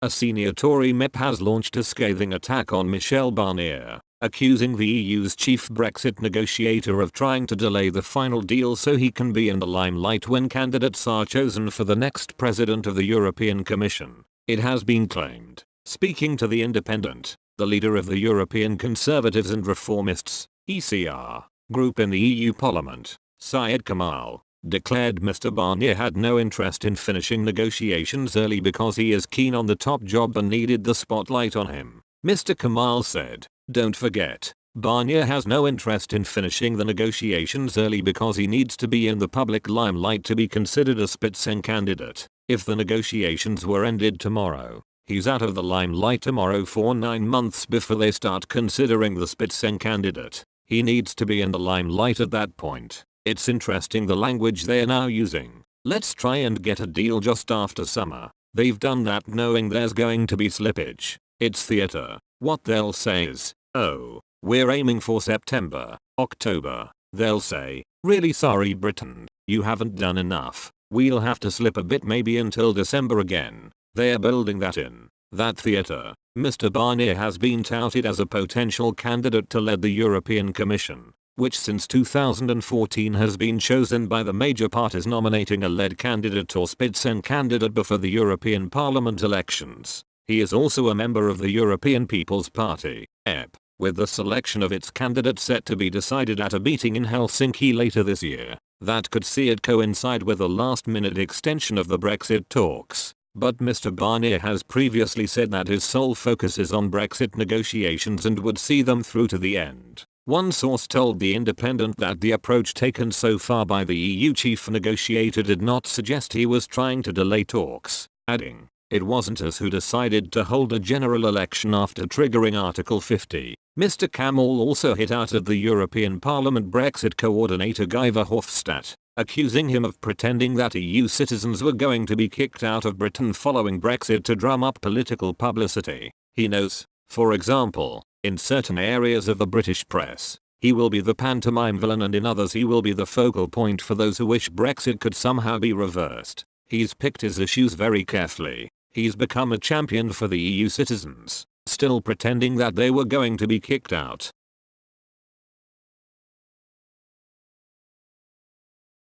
A senior Tory MEP has launched a scathing attack on Michel Barnier, accusing the EU's chief Brexit negotiator of trying to delay the final deal so he can be in the limelight when candidates are chosen for the next president of the European Commission. It has been claimed. Speaking to The Independent, the leader of the European Conservatives and Reformists (ECR) group in the EU Parliament, Syed Kamal, declared Mr. Barnier had no interest in finishing negotiations early because he is keen on the top job and needed the spotlight on him. Mr. Kamal said, "Don't forget, Barnier has no interest in finishing the negotiations early because he needs to be in the public limelight to be considered a Spitzenkandidat candidate. If the negotiations were ended tomorrow, he's out of the limelight tomorrow for 9 months before they start considering the Spitzenkandidat. He needs to be in the limelight at that point. It's interesting the language they're now using. Let's try and get a deal just after summer. They've done that knowing there's going to be slippage. It's theatre. What they'll say is, oh, we're aiming for September, October. They'll say, really sorry Britain, you haven't done enough. We'll have to slip a bit maybe until December again." They're building that in. That theatre. Mr. Barnier has been touted as a potential candidate to lead the European Commission, which since 2014 has been chosen by the major parties nominating a lead candidate or Spitzenkandidat before the European Parliament elections. He is also a member of the European People's Party, EP, with the selection of its candidate set to be decided at a meeting in Helsinki later this year. That could see it coincide with a last-minute extension of the Brexit talks. But Mr. Barnier has previously said that his sole focus is on Brexit negotiations and would see them through to the end. One source told The Independent that the approach taken so far by the EU chief negotiator did not suggest he was trying to delay talks, adding, "It wasn't us who decided to hold a general election after triggering Article 50. Mr. Kamal also hit out at the European Parliament Brexit coordinator Guy Verhofstadt, accusing him of pretending that EU citizens were going to be kicked out of Britain following Brexit to drum up political publicity. He notes, for example, in certain areas of the British press, he will be the pantomime villain and in others he will be the focal point for those who wish Brexit could somehow be reversed. He's picked his issues very carefully. He's become a champion for the EU citizens, still pretending that they were going to be kicked out.